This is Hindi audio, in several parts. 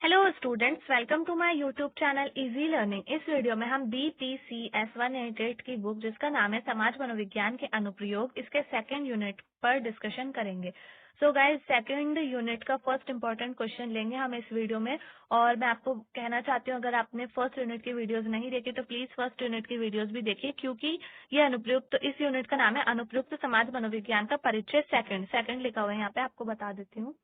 Hello students, welcome to my YouTube channel easy learning. इस वीडियो में हम BPCS 188 की बुक जिसका नाम है समाज मनोविज्ञान के अनुप्रयोग, इसके सेकंड यूनिट पर डिस्कशन करेंगे। सो गाइस, सेकंड यूनिट का फर्स्ट इंपॉर्टेंट क्वेश्चन लेंगे हम इस वीडियो में। और मैं आपको कहना चाहती हूँ, अगर आपने फर्स्ट यूनिट की वीडियोस नहीं देखी तो प्लीज फर्स्ट यूनिट की वीडियोस भी देखिए, क्योंकि ये अनुप्रयुक्त, इस यूनिट का नाम है अनुप्रयुक्त समाज मनोविज्ञान का परिचय सेकंड। सेकंड लिखा हुआ है यहाँ पे, आपको बता देती हूँ।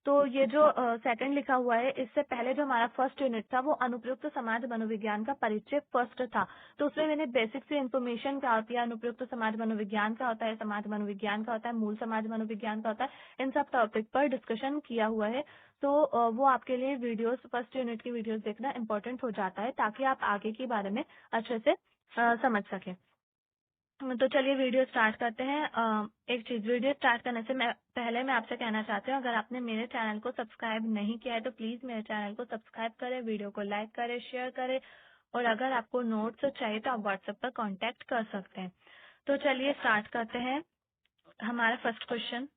तो ये जो सेकंड लिखा हुआ है, इससे पहले जो हमारा फर्स्ट यूनिट था वो अनुप्रयुक्त समाज मनोविज्ञान का परिचय फर्स्ट था। तो उसमें मैंने बेसिक सी इन्फॉर्मेशन क्या होती है, अनुप्रयुक्त समाज मनोविज्ञान क्या होता है, समाज मनोविज्ञान क्या होता है, मूल समाज मनोविज्ञान क्या होता है, इन सब टॉपिक पर डिस्कशन किया हुआ है। तो वो आपके लिए वीडियोस, फर्स्ट यूनिट की वीडियोस देखना इम्पोर्टेंट हो जाता है, ताकि आप आगे के बारे में अच्छे से समझ सकें। तो चलिए वीडियो स्टार्ट करते हैं। एक चीज, वीडियो स्टार्ट करने से पहले मैं आपसे कहना चाहती हूँ, अगर आपने मेरे चैनल को सब्सक्राइब नहीं किया है तो प्लीज मेरे चैनल को सब्सक्राइब करें, वीडियो को लाइक करें, शेयर करें, और अगर आपको नोट्स चाहिए तो आप व्हाट्सएप पर कांटेक्ट कर सकते हैं। तो चलिए स्टार्ट करते हैं हमारा फर्स्ट क्वेश्चन।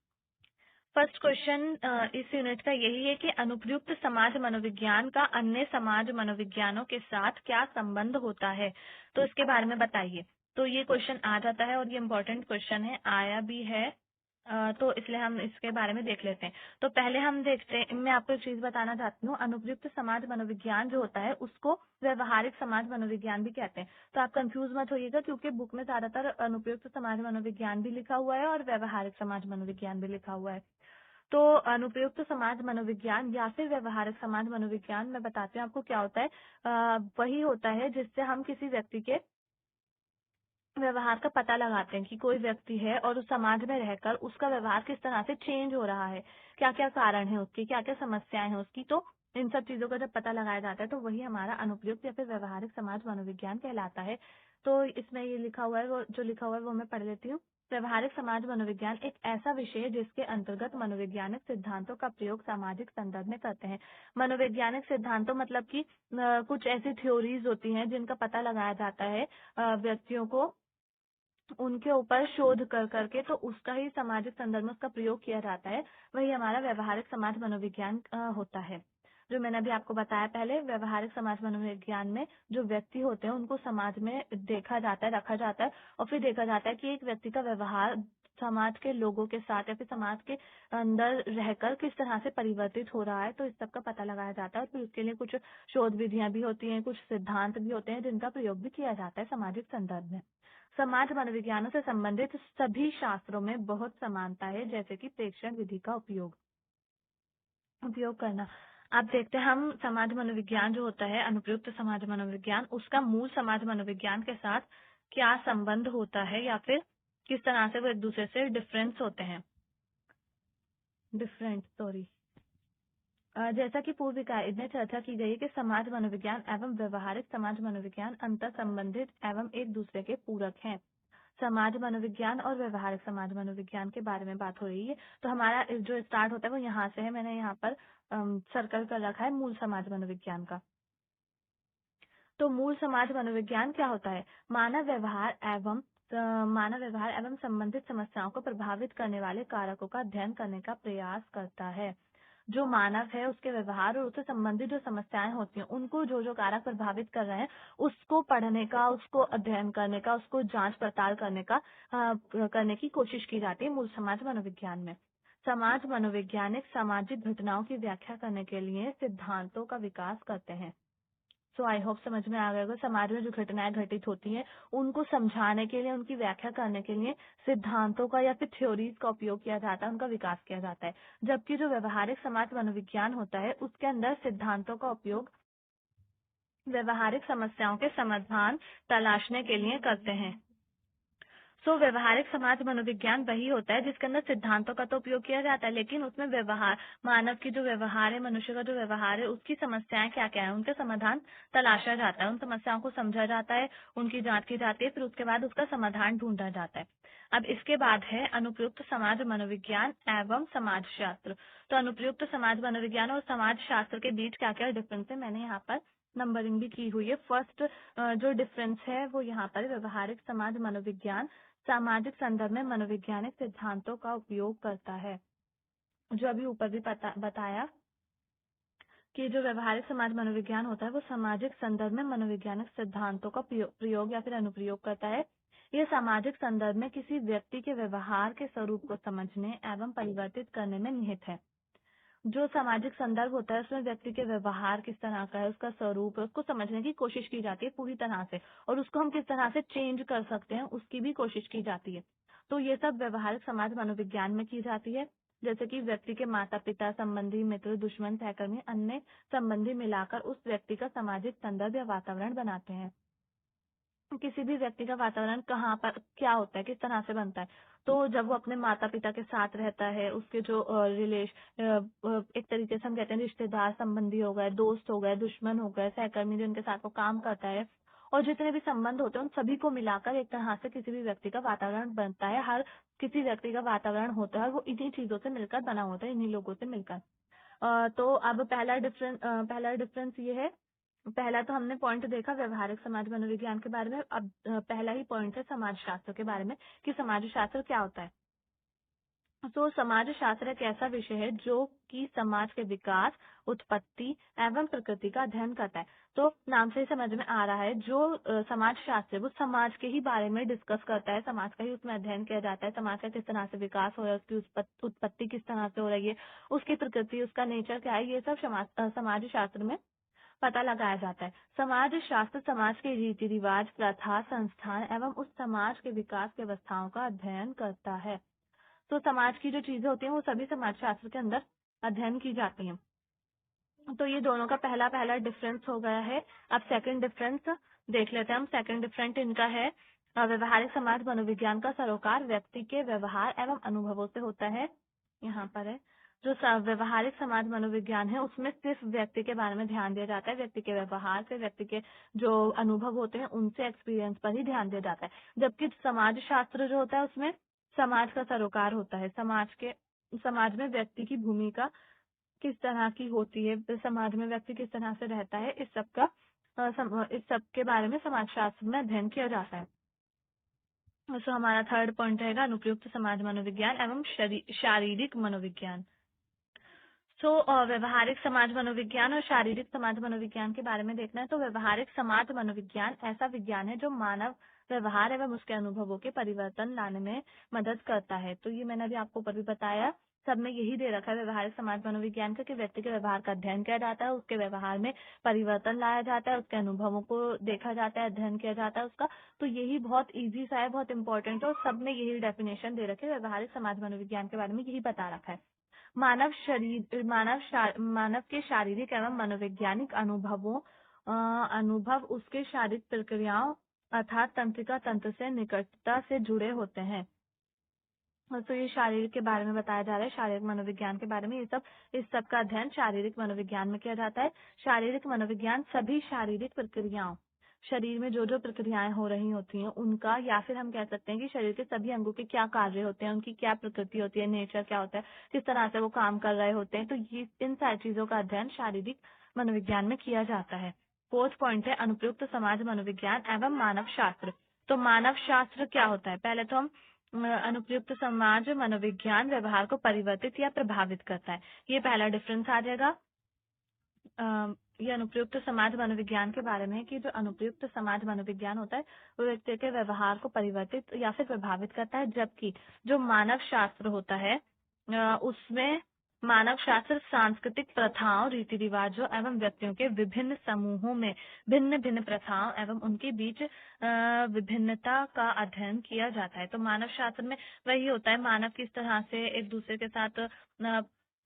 फर्स्ट क्वेश्चन इस यूनिट का यही है कि अनुप्रयुक्त समाज मनोविज्ञान का अन्य समाज मनोविज्ञानों के साथ क्या संबंध होता है, तो इसके बारे में बताइए। तो ये क्वेश्चन आ जाता है और ये इम्पोर्टेंट क्वेश्चन है, आया भी है। तो इसलिए हम इसके बारे में देख लेते हैं। तो पहले हम देखते हैं, मैं आपको एक चीज बताना चाहती हूँ, अनुप्रयुक्त समाज मनोविज्ञान जो होता है उसको व्यवहारिक समाज मनोविज्ञान भी कहते हैं। तो आप कंफ्यूज मत होइएगा, क्योंकि बुक में ज्यादातर अनुप्रयुक्त समाज मनोविज्ञान भी लिखा हुआ है और व्यवहारिक समाज मनोविज्ञान भी लिखा हुआ है। तो अनुप्रयुक्त समाज मनोविज्ञान या फिर व्यवहारिक समाज मनोविज्ञान, मैं बताती हूँ आपको क्या होता है। वही होता है जिससे हम किसी व्यक्ति के व्यवहार का पता लगाते हैं कि कोई व्यक्ति है और उस समाज में रहकर उसका व्यवहार किस तरह से चेंज हो रहा है, क्या क्या कारण है उसकी, क्या क्या समस्याएं हैं उसकी। तो इन सब चीजों का जब पता लगाया जाता है तो वही हमारा अनुप्रयुक्त या फिर व्यवहारिक समाज मनोविज्ञान कहलाता है। तो इसमें ये लिखा हुआ है, वो जो लिखा हुआ है वो मैं पढ़ लेती हूँ। व्यवहारिक समाज मनोविज्ञान एक ऐसा विषय है जिसके अंतर्गत मनोवैज्ञानिक सिद्धांतों का प्रयोग सामाजिक संदर्भ में करते हैं। मनोवैज्ञानिक सिद्धांतों मतलब कि कुछ ऐसी थ्योरीज होती हैं जिनका पता लगाया जाता है व्यक्तियों को, उनके ऊपर शोध कर करके, तो उसका ही सामाजिक संदर्भ में उसका प्रयोग किया जाता है। वही हमारा व्यवहारिक समाज मनोविज्ञान होता है। जो मैंने अभी आपको बताया पहले, व्यवहारिक समाज मनोविज्ञान में जो व्यक्ति होते हैं उनको समाज में देखा जाता है, रखा जाता है, और फिर देखा जाता है कि एक व्यक्ति का व्यवहार समाज के लोगों के साथ या फिर समाज के अंदर रहकर किस तरह से परिवर्तित हो रहा है। तो इस सब का पता लगाया जाता है, और फिर उसके लिए कुछ शोध विधियां भी होती हैं, कुछ सिद्धांत भी होते हैं जिनका प्रयोग भी किया जाता है सामाजिक संदर्भ में। समाज मनोविज्ञानों से संबंधित सभी शास्त्रों में बहुत समानता है, जैसे कि प्रेक्षण विधि का उपयोग करना। आप देखते हैं, हम समाज मनोविज्ञान जो होता है, अनुप्रयुक्त समाज मनोविज्ञान, उसका मूल समाज मनोविज्ञान के साथ क्या संबंध होता है, या फिर किस तरह से वो एक दूसरे से डिफरेंट होते हैं। जैसा कि पूर्व इकाई में चर्चा की गई है कि समाज मनोविज्ञान एवं व्यवहारिक समाज मनोविज्ञान अंतर संबंधित एवं एक दूसरे के पूरक हैं। समाज मनोविज्ञान और व्यवहारिक समाज मनोविज्ञान के बारे में बात हो रही है। तो हमारा जो स्टार्ट होता है वो यहाँ से है, मैंने यहाँ पर सर्कल कर रखा है मूल समाज मनोविज्ञान का। तो मूल समाज मनोविज्ञान क्या होता है? मानव व्यवहार एवं संबंधित समस्याओं को प्रभावित करने वाले कारकों का अध्ययन करने का प्रयास करता है। जो मानव है उसके व्यवहार और उससे संबंधित जो समस्याएं होती हैं, उनको जो जो कारक प्रभावित कर रहे हैं उसको पढ़ने का, उसको अध्ययन करने का, उसको जांच पड़ताल करने की कोशिश की जाती है मूल समाज मनोविज्ञान में। समाज मनोवैज्ञानिक सामाजिक घटनाओं की व्याख्या करने के लिए सिद्धांतों का विकास करते हैं। सो आई होप समझ में आ गया होगा। समाज में जो घटनाएं घटित होती हैं उनको समझाने के लिए, उनकी व्याख्या करने के लिए सिद्धांतों का या फिर थ्योरीज का उपयोग किया जाता है, उनका विकास किया जाता है। जबकि जो व्यवहारिक समाज मनोविज्ञान होता है उसके अंदर सिद्धांतों का उपयोग व्यवहारिक समस्याओं के समाधान तलाशने के लिए करते हैं। व्यवहारिक समाज मनोविज्ञान वही होता है जिसके अंदर सिद्धांतों का तो उपयोग किया जाता है, लेकिन उसमें व्यवहार, मानव की जो व्यवहार है, मनुष्य का जो व्यवहार है, उसकी समस्याएं क्या क्या है, उनका समाधान तलाशा जाता है, उन समस्याओं को समझा जाता है, उनकी जांच की जाती है, फिर उसके बाद उसका समाधान ढूंढा जाता है। अब इसके बाद है अनुप्रयुक्त समाज मनोविज्ञान एवं समाजशास्त्र। तो अनुप्रयुक्त समाज मनोविज्ञान और समाज शास्त्र के बीच क्या क्या डिफरेंस है, मैंने यहाँ पर नंबरिंग भी की हुई है। फर्स्ट जो डिफरेंस है वो यहाँ पर व्यवहारिक समाज मनोविज्ञान सामाजिक संदर्भ में मनोवैज्ञानिक सिद्धांतों का उपयोग करता है, जो अभी ऊपर भी बताया कि जो व्यवहारिक समाज मनोविज्ञान होता है वो सामाजिक संदर्भ में मनोवैज्ञानिक सिद्धांतों का प्रयोग या फिर अनुप्रयोग करता है। यह सामाजिक संदर्भ में किसी व्यक्ति के व्यवहार के स्वरूप को समझने एवं परिवर्तित करने में निहित है। जो सामाजिक संदर्भ होता है उसमें व्यक्ति के व्यवहार किस तरह का है, उसका स्वरूप है, उसको समझने की कोशिश की जाती है पूरी तरह से, और उसको हम किस तरह से चेंज कर सकते हैं उसकी भी कोशिश की जाती है। तो ये सब व्यवहारिक समाज मनोविज्ञान में की जाती है। जैसे कि व्यक्ति के माता पिता, संबंधी, मित्र, दुश्मन, सहकर्मी, अन्य संबंधी मिलाकर उस व्यक्ति का सामाजिक संदर्भ या वातावरण बनाते हैं। किसी भी व्यक्ति का वातावरण कहाँ पर क्या होता है, किस तरह से बनता है, तो जब वो अपने माता पिता के साथ रहता है, उसके जो एक तरीके से हम कहते हैं रिश्तेदार संबंधी हो गए, दोस्त हो गए, दुश्मन हो गए, सहकर्मी जिनके साथ वो काम करता है, और जितने भी संबंध होते हैं उन सभी को मिलाकर एक तरह से किसी भी व्यक्ति का वातावरण बनता है। हर किसी व्यक्ति का वातावरण होता है वो इन्हीं चीजों से मिलकर बना होता है, इन्हीं लोगों से मिलकर। तो अब पहला डिफरेंस ये है। पहला तो हमने पॉइंट देखा व्यवहारिक समाज मनोविज्ञान के बारे में। अब पहला ही पॉइंट है समाजशास्त्र के बारे में कि समाजशास्त्र क्या होता है। तो समाजशास्त्र एक ऐसा विषय है जो कि समाज के विकास, उत्पत्ति एवं प्रकृति का अध्ययन करता है। तो नाम से ही समझ में आ रहा है जो समाजशास्त्र है वो समाज के ही बारे में डिस्कस करता है, समाज का ही उसमें अध्ययन किया जाता है, समाज का किस तरह से विकास हो रहा है, उसकी उत्पत्ति किस तरह से हो रही है, उसकी प्रकृति, उसका नेचर क्या है, ये सब समाजशास्त्र में पता लगाया जाता है। समाज शास्त्र समाज के रीति रिवाज, प्रथा, संस्थान एवं उस समाज के विकास की अवस्थाओं का अध्ययन करता है। तो समाज की जो चीजें होती हैं वो सभी समाजशास्त्र के अंदर अध्ययन की जाती हैं। तो ये दोनों का पहला पहला डिफरेंस हो गया है। अब सेकंड डिफरेंस देख लेते हैं हम। सेकंड डिफरेंस इनका है व्यवहारिक समाज मनोविज्ञान का सरोकार व्यक्ति के व्यवहार एवं अनुभवों से होता है। यहाँ पर है जो व्यवहारिक समाज मनोविज्ञान है उसमें सिर्फ व्यक्ति के बारे में ध्यान दिया जाता है, व्यक्ति के व्यवहार से, व्यक्ति के जो अनुभव होते हैं उनसे, एक्सपीरियंस पर ही ध्यान दिया जाता है। जबकि समाज शास्त्र जो होता है उसमें समाज का सरोकार होता है, समाज में व्यक्ति की भूमिका किस तरह की होती है, समाज में व्यक्ति किस तरह से रहता है, इस सब के बारे में समाजशास्त्र में अध्ययन किया जाता है। सो हमारा थर्ड पॉइंट रहेगा अनुप्रयुक्त समाज मनोविज्ञान एवं शारीरिक मनोविज्ञान। सो व्यवहारिक समाज मनोविज्ञान और शारीरिक समाज मनोविज्ञान के बारे में देखना है। तो व्यवहारिक समाज मनोविज्ञान ऐसा विज्ञान है जो मानव व्यवहार एवं उसके अनुभवों के परिवर्तन लाने में मदद करता है। तो ये मैंने अभी आपको ऊपर भी बताया, सब में यही दे रखा है व्यवहारिक समाज मनोविज्ञान का कि व्यक्ति के व्यवहार का अध्ययन किया जाता है, उसके व्यवहार में परिवर्तन लाया जाता है, उसके अनुभवों को देखा जाता है, अध्ययन किया जाता है उसका। तो यही बहुत ईजी सा है, बहुत इंपॉर्टेंट है, और सब में यही डेफिनेशन दे रखे है। व्यवहारिक समाज मनोविज्ञान के बारे में यही बता रखा है। मानव के शारीरिक एवं मनोवैज्ञानिक अनुभव उसके शारीरिक प्रक्रियाओं अर्थात तंत्रिका तंत्र से निकटता से जुड़े होते हैं। तो ये शारीरिक के बारे में बताया जा रहा है, शारीरिक मनोविज्ञान के बारे में। इस सब का अध्ययन शारीरिक मनोविज्ञान में किया जाता है। शारीरिक मनोविज्ञान सभी शारीरिक प्रक्रियाओं, शरीर में जो जो प्रक्रियाएं हो रही होती हैं उनका, या फिर हम कह सकते हैं कि शरीर के सभी अंगों के क्या कार्य होते हैं, उनकी क्या प्रकृति होती है, नेचर क्या होता है, किस तरह से वो काम कर रहे होते हैं। तो ये इन सारी चीजों का अध्ययन शारीरिक मनोविज्ञान में किया जाता है। फोर्थ पॉइंट है अनुप्रयुक्त समाज मनोविज्ञान एवं मानव शास्त्र। तो मानव शास्त्र क्या होता है? पहले तो हम अनुप्रयुक्त समाज मनोविज्ञान व्यवहार को परिवर्तित या प्रभावित करता है, ये पहला डिफरेंस आ जाएगा। ये अनुप्रयुक्त समाज मनोविज्ञान के बारे में कि जो अनुप्रयुक्त समाज मनोविज्ञान होता है वो व्यक्ति के व्यवहार को परिवर्तित या फिर प्रभावित करता है, जबकि जो मानव शास्त्र होता है उसमें मानव शास्त्र सांस्कृतिक प्रथाओं, रीति रिवाजों एवं व्यक्तियों के विभिन्न समूहों में भिन्न भिन्न प्रथाओं एवं उनके बीच विभिन्नता का अध्ययन किया जाता है। तो मानव शास्त्र में वही होता है, मानव किस तरह से एक दूसरे के साथ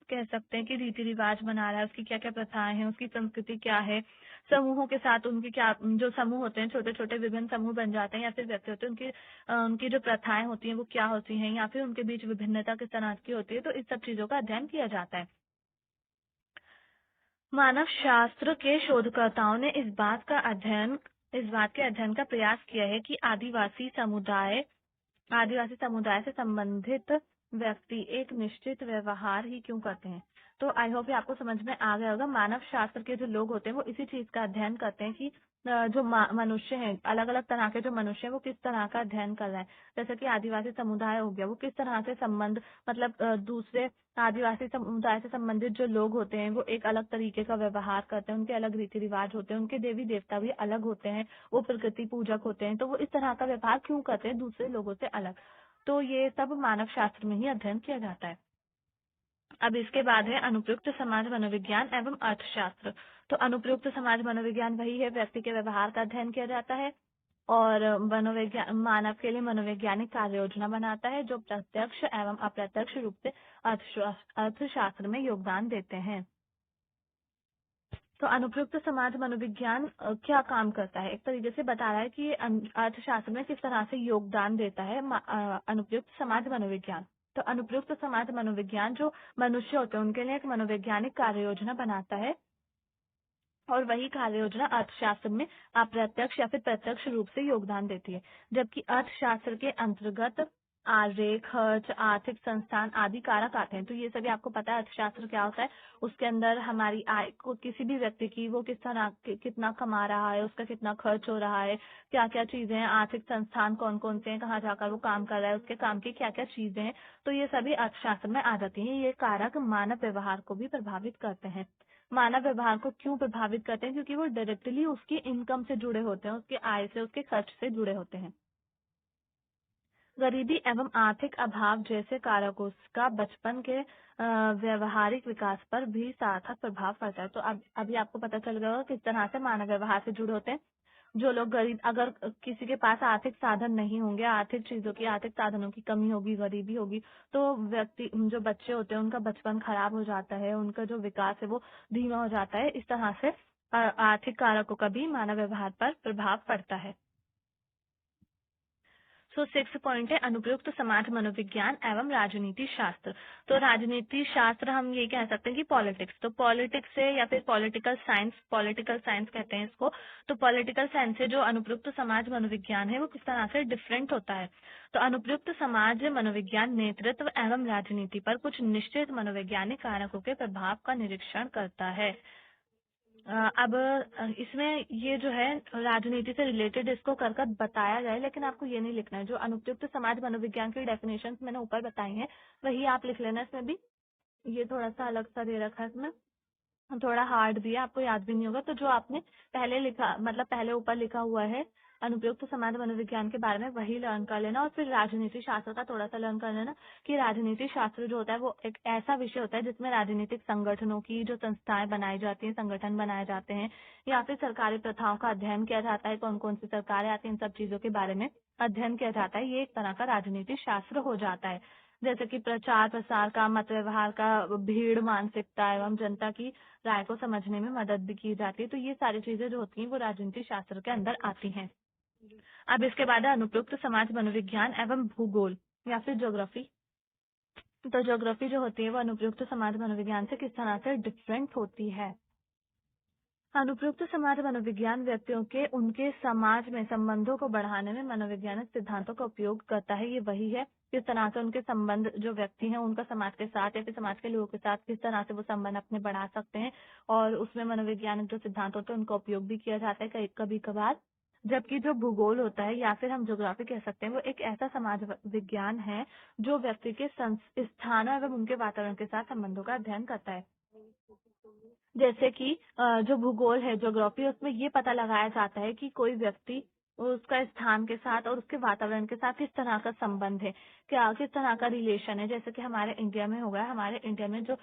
कह सकते हैं कि रीति रिवाज बना रहा है, उसकी क्या क्या प्रथाएं हैं, उसकी संस्कृति क्या है, समूहों के साथ उनकी क्या, जो समूह होते हैं छोटे छोटे विभिन्न समूह बन जाते हैं या फिर व्यक्ति होते हैं, उनकी जो प्रथाएं होती हैं वो क्या होती हैं, या फिर उनके बीच विभिन्नता किस तरह की होती है। तो इस सब चीजों का अध्ययन किया जाता है। मानव शास्त्र के शोधकर्ताओं ने इस बात के अध्ययन का प्रयास किया है कि आदिवासी समुदाय से संबंधित व्यक्ति एक निश्चित व्यवहार ही क्यों करते हैं। तो आई होप ये आपको समझ में आ गया होगा। मानव शास्त्र के जो लोग होते हैं वो इसी चीज का अध्ययन करते हैं कि जो मनुष्य हैं, अलग अलग तरह के जो मनुष्य हैं वो किस तरह का अध्ययन कर रहे हैं। जैसे कि आदिवासी समुदाय हो गया, वो किस तरह से संबंध, मतलब दूसरे आदिवासी समुदाय से संबंधित जो लोग होते हैं वो एक अलग तरीके का व्यवहार करते हैं, उनके अलग रीति रिवाज होते हैं, उनके देवी देवता भी अलग होते हैं, वो प्रकृति पूजक होते हैं, तो वो इस तरह का व्यवहार क्यों करते हैं दूसरे लोगों से अलग। तो ये सब मानव शास्त्र में ही अध्ययन किया जाता है। अब इसके बाद है अनुप्रयुक्त समाज मनोविज्ञान एवं अर्थशास्त्र। तो अनुप्रयुक्त समाज मनोविज्ञान वही है, व्यक्ति के व्यवहार का अध्ययन किया जाता है और मनोविज्ञान मानव के लिए मनोवैज्ञानिक कार्य योजना बनाता है जो प्रत्यक्ष एवं अप्रत्यक्ष रूप से अर्थशास्त्र में योगदान देते हैं। तो अनुप्रयुक्त समाज मनोविज्ञान क्या काम करता है, एक तरीके से बता रहा है कि अर्थशास्त्र में किस तरह से योगदान देता है अनुप्रयुक्त समाज मनोविज्ञान। तो अनुप्रयुक्त समाज मनोविज्ञान जो मनुष्य होते हैं उनके लिए एक मनोवैज्ञानिक कार्य योजना बनाता है और वही कार्य योजना अर्थशास्त्र में अप्रत्यक्ष या फिर प्रत्यक्ष रूप से योगदान देती है। जबकि अर्थशास्त्र के अंतर्गत आय, खर्च, आर्थिक संस्थान आदि कारक आते हैं। तो ये सभी आपको पता है अर्थशास्त्र क्या होता है। उसके अंदर हमारी आय को, किसी भी व्यक्ति की, वो किस तरह कितना कमा रहा है, उसका कितना खर्च हो रहा है, क्या क्या चीजें हैं, आर्थिक संस्थान कौन कौन से हैं, कहाँ जाकर वो काम कर रहा है, उसके काम की क्या क्या चीजें हैं, तो ये सभी अर्थशास्त्र में आ जाती हैं। ये कारक मानव व्यवहार को भी प्रभावित करते हैं। मानव व्यवहार को क्यों प्रभावित करते हैं? क्योंकि वो डायरेक्टली उसकी इनकम से जुड़े होते हैं, उसके आय से, उसके खर्च से जुड़े होते हैं। गरीबी एवं आर्थिक अभाव जैसे कारकों का बचपन के व्यवहारिक विकास पर भी सार्थक प्रभाव पड़ता है। तो अब अभी आपको पता चल गया होगा किस तरह से मानव व्यवहार से जुड़े होते हैं। जो लोग गरीब, अगर किसी के पास आर्थिक साधन नहीं होंगे, आर्थिक चीजों की, आर्थिक साधनों की कमी होगी, गरीबी होगी, तो व्यक्ति, जो बच्चे होते हैं उनका बचपन खराब हो जाता है, उनका जो विकास है वो धीमा हो जाता है। इस तरह से आर्थिक कारकों का भी मानव व्यवहार पर प्रभाव पड़ता है। सो 6 पॉइंट है अनुप्रयुक्त समाज मनोविज्ञान एवं राजनीति शास्त्र। तो राजनीति शास्त्र हम ये कह सकते हैं कि पॉलिटिक्स, तो पॉलिटिक्स से या फिर पॉलिटिकल साइंस कहते हैं इसको। तो पॉलिटिकल साइंस से जो अनुप्रयुक्त समाज मनोविज्ञान है वो किस तरह से डिफरेंट होता है। तो अनुप्रयुक्त समाज मनोविज्ञान नेतृत्व एवं राजनीति पर कुछ निश्चित मनोवैज्ञानिक कारकों के प्रभाव का निरीक्षण करता है। अब इसमें ये जो है राजनीति से रिलेटेड इसको कर कर बताया जाए, लेकिन आपको ये नहीं लिखना है। जो अनुपयुक्त समाज मनोविज्ञान की डेफिनेशन मैंने ऊपर बताई हैं वही आप लिख लेना। इसमें भी ये थोड़ा सा अलग सा दे रखा है, इसमें थोड़ा हार्ड भी है, आपको याद भी नहीं होगा। तो जो आपने पहले लिखा, मतलब पहले ऊपर लिखा हुआ है अनुप्रयुक्त समाज मनोविज्ञान के बारे में, वही लर्न कर लेना और फिर राजनीति शास्त्र का थोड़ा सा लर्न कर लेना कि राजनीति शास्त्र जो होता है वो एक ऐसा विषय होता है जिसमें राजनीतिक संगठनों की जो संस्थाएं बनाई जाती हैं, संगठन बनाए जाते हैं, या फिर सरकारी प्रथाओं का अध्ययन किया जाता है, कौन कौन सी सरकारें आती हैं, इन सब चीजों के बारे में अध्ययन किया जाता है। ये एक तरह का राजनीति शास्त्र हो जाता है। जैसे कि प्रचार प्रसार का, मत व्यवहार का, भीड़ मानसिकता एवं जनता की राय को समझने में मदद भी की जाती है। तो ये सारी चीजें जो होती हैं वो राजनीति शास्त्र के अंदर आती हैं। अब इसके बाद है अनुप्रयुक्त समाज मनोविज्ञान एवं भूगोल या फिर ज्योग्राफी। तो ज्योग्राफी जो होती है वो अनुप्रयुक्त समाज मनोविज्ञान से किस तरह से डिफरेंट होती है। अनुप्रयुक्त समाज मनोविज्ञान व्यक्तियों के उनके समाज में संबंधों को बढ़ाने में मनोवैज्ञानिक सिद्धांतों का उपयोग करता है। ये वही है किस तरह से उनके संबंध, जो व्यक्ति हैं उनका समाज के साथ या फिर समाज के लोगों के साथ किस तरह से वो संबंध अपने बढ़ा सकते हैं, और उसमें मनोवैज्ञानिक जो सिद्धांत होते हैं उनका उपयोग भी किया जाता है कभी कभार। जबकि जो भूगोल होता है या फिर हम ज्योग्राफी कह सकते हैं वो एक ऐसा समाज विज्ञान है जो व्यक्ति के स्थान एवं उनके वातावरण के साथ संबंधों का अध्ययन करता है। जैसे कि जो भूगोल है, ज्योग्राफी, उसमें ये पता लगाया जाता है कि कोई व्यक्ति उसका स्थान के साथ और उसके वातावरण के साथ किस तरह का संबंध है, क्या किस तरह का रिलेशन है। जैसे कि हमारे इंडिया में होगा, हमारे इंडिया में जो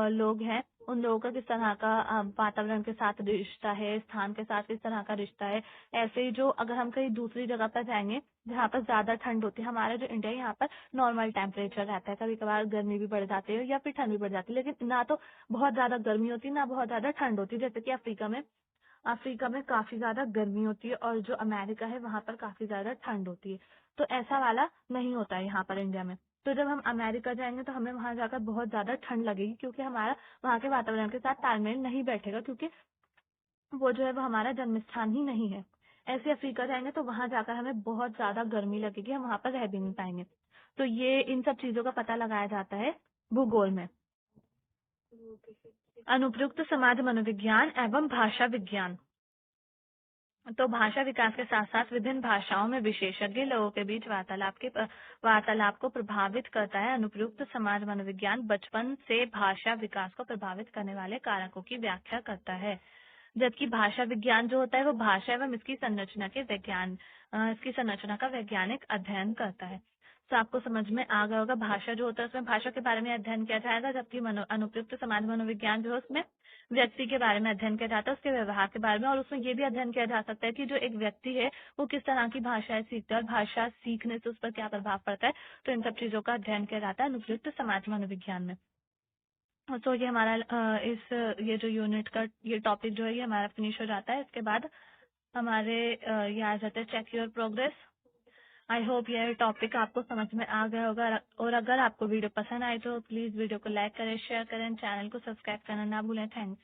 लोग हैं उन लोगों का किस तरह का वातावरण के साथ रिश्ता है, स्थान के साथ किस तरह का रिश्ता है। ऐसे ही जो अगर हम कहीं दूसरी जगह पर जाएंगे जहाँ पर ज्यादा ठंड होती है, हमारा जो इंडिया है यहाँ पर नॉर्मल टेम्परेचर रहता है, कभी कभार गर्मी भी बढ़ जाती है या फिर ठंड भी बढ़ जाती है, लेकिन ना तो बहुत ज्यादा गर्मी होती है ना बहुत ज्यादा ठंड होती है। जैसे कि अफ्रीका में काफी ज्यादा गर्मी होती है और जो अमेरिका है वहां पर काफी ज्यादा ठंड होती है। तो ऐसा वाला नहीं होता है यहाँ पर इंडिया में। तो जब हम अमेरिका जाएंगे तो हमें वहां जाकर बहुत ज्यादा ठंड लगेगी, क्योंकि हमारा वहाँ के वातावरण के साथ तालमेल नहीं बैठेगा, क्योंकि वो जो है वो हमारा जन्म स्थान ही नहीं है। ऐसे अफ्रीका जाएंगे तो वहां जाकर हमें बहुत ज्यादा गर्मी लगेगी, हम वहां पर रह भी नहीं पाएंगे। तो ये इन सब चीजों का पता लगाया जाता है भूगोल में। अनुप्रयुक्त समाज मनोविज्ञान एवं भाषा विज्ञान। तो भाषा विकास के साथ साथ विभिन्न भाषाओं में विशेषज्ञ लोगों के बीच वार्तालाप को प्रभावित करता है। अनुप्रयुक्त समाज मनोविज्ञान बचपन से भाषा विकास को प्रभावित करने वाले कारकों की व्याख्या करता है, जबकि भाषा विज्ञान जो होता है वो भाषा एवं इसकी संरचना का वैज्ञानिक अध्ययन करता है। तो आपको समझ में आ गया होगा, भाषा जो होता है उसमें भाषा के बारे में अध्ययन किया जाएगा, जबकि अनुप्रयुक्त समाज मनोविज्ञान जो है उसमें व्यक्ति के बारे में अध्ययन किया जाता है, उसके व्यवहार के बारे में, और उसमें ये भी अध्ययन किया जा सकता है कि जो एक व्यक्ति है वो किस तरह की भाषाएं सीखता है और भाषा सीखने से उस पर क्या प्रभाव पड़ता है। तो इन सब चीजों का अध्ययन किया जाता है अनुप्रयुक्त समाज मनोविज्ञान में। तो ये हमारा ये जो यूनिट का ये टॉपिक जो है ये हमारा फिनिश हो जाता है। इसके बाद हमारे ये आ जाता है check your progress. I hope ये टॉपिक आपको समझ में आ गया होगा, और अगर आपको वीडियो पसंद आए तो प्लीज वीडियो को लाइक करें, शेयर करें, चैनल को सब्सक्राइब करना ना भूलें। थैंक्स।